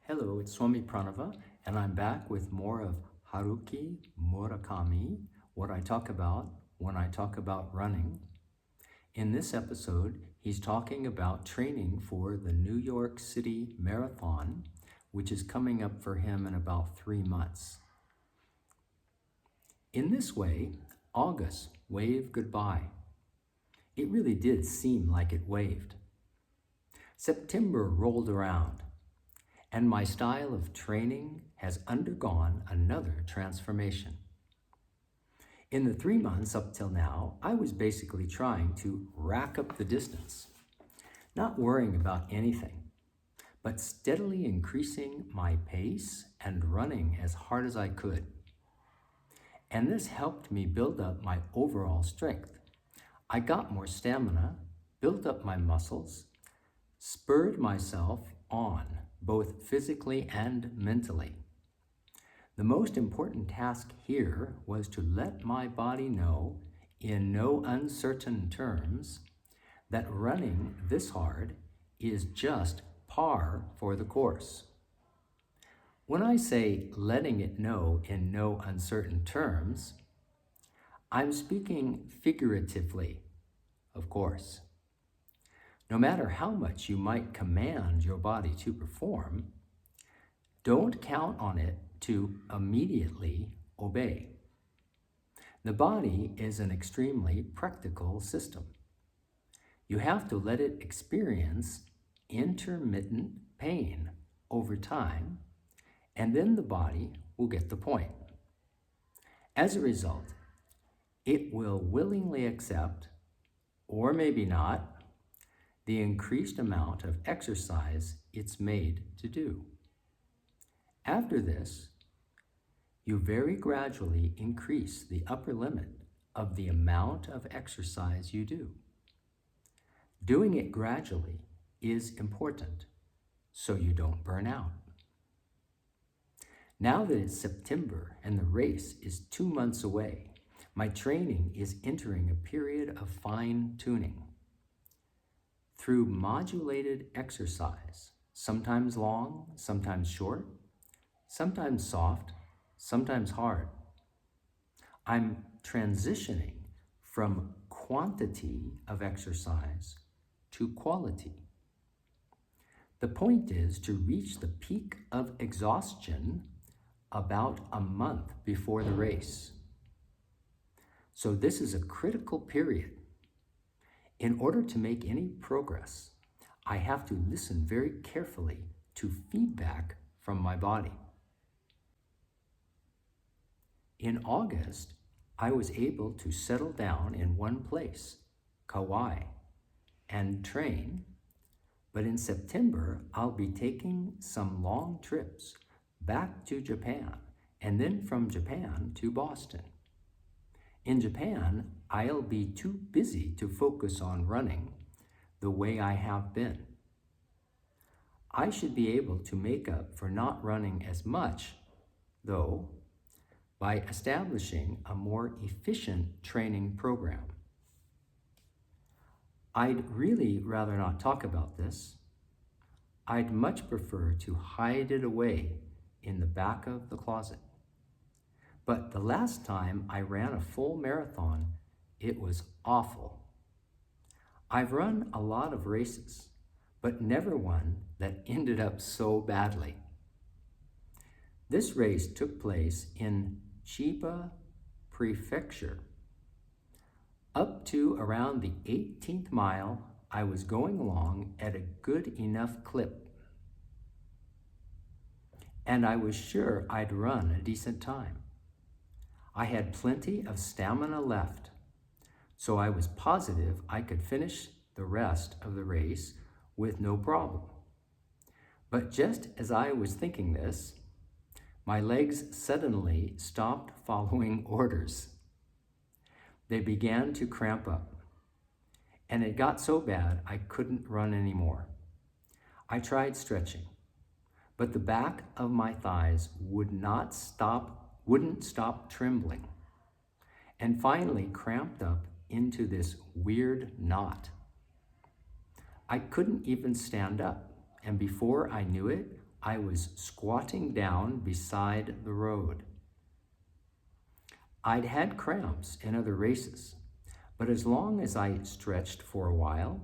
Hello, it's Swami Pranava, and I'm back with more of Haruki Murakami, what I talk about when I talk about running. In this episode, he's talking about training for the New York City Marathon, which is coming up for him in about 3 months. In this way, August waved goodbye. It really did seem like it waved. September rolled around, and my style of training has undergone another transformation. In the 3 months up till now, I was basically trying to rack up the distance, not worrying about anything, but steadily increasing my pace and running as hard as I could. And this helped me build up my overall strength. I got more stamina, built up my muscles, spurred myself on, both physically and mentally. The most important task here was to let my body know, in no uncertain terms, that running this hard is just par for the course. When I say letting it know in no uncertain terms, I'm speaking figuratively, of course. No matter how much you might command your body to perform, don't count on it to immediately obey. The body is an extremely practical system. You have to let it experience intermittent pain over time, and then the body will get the point. As a result, it will willingly accept, or maybe not, the increased amount of exercise it's made to do. After this, you very gradually increase the upper limit of the amount of exercise you do. Doing it gradually is important so you don't burn out. Now that it's September and the race is 2 months away, my training is entering a period of fine-tuning. Through modulated exercise, sometimes long, sometimes short, sometimes soft, sometimes hard, I'm transitioning from quantity of exercise to quality. The point is to reach the peak of exhaustion about a month before the race. So this is a critical period. In order to make any progress, I have to listen very carefully to feedback from my body. In August, I was able to settle down in one place, Kauai, and train, but in September, I'll be taking some long trips back to Japan, and then from Japan to Boston. In Japan, I'll be too busy to focus on running the way I have been. I should be able to make up for not running as much, though, by establishing a more efficient training program. I'd really rather not talk about this. I'd much prefer to hide it away in the back of the closet. But the last time I ran a full marathon, it was awful. I've run a lot of races, but never one that ended up so badly. This race took place in Chiba Prefecture. Up to around the 18th mile, I was going along at a good enough clip, and I was sure I'd run a decent time. I had plenty of stamina left, so I was positive I could finish the rest of the race with no problem. But just as I was thinking this, my legs suddenly stopped following orders. They began to cramp up, and it got so bad I couldn't run anymore. I tried stretching, but the back of my thighs wouldn't stop trembling, and finally cramped up into this weird knot. I couldn't even stand up, and before I knew it, I was squatting down beside the road. I'd had cramps in other races, but as long as I stretched for a while,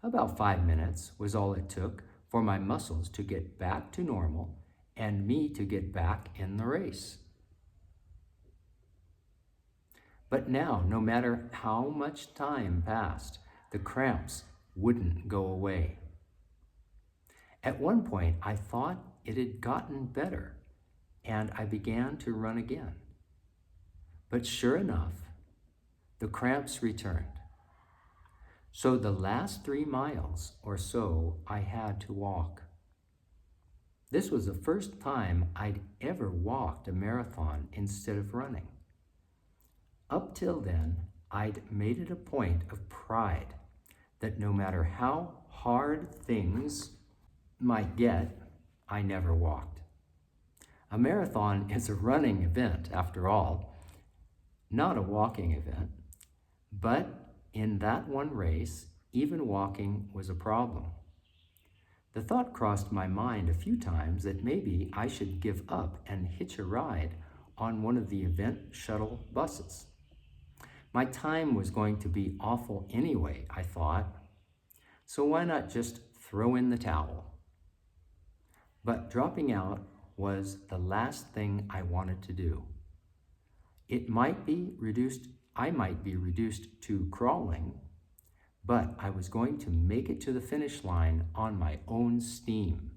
about 5 minutes was all it took for my muscles to get back to normal and me to get back in the race. But now, no matter how much time passed, the cramps wouldn't go away. At one point, I thought it had gotten better, and I began to run again. But sure enough, the cramps returned. So the last 3 miles or so I had to walk. This was the first time I'd ever walked a marathon instead of running. Up till then, I'd made it a point of pride that no matter how hard things might get, I never walked. A marathon is a running event, after all, not a walking event. But in that one race, even walking was a problem. The thought crossed my mind a few times that maybe I should give up and hitch a ride on one of the event shuttle buses. My time was going to be awful anyway, I thought, so why not just throw in the towel? But dropping out was the last thing I wanted to do. I might be reduced to crawling, but I was going to make it to the finish line on my own steam.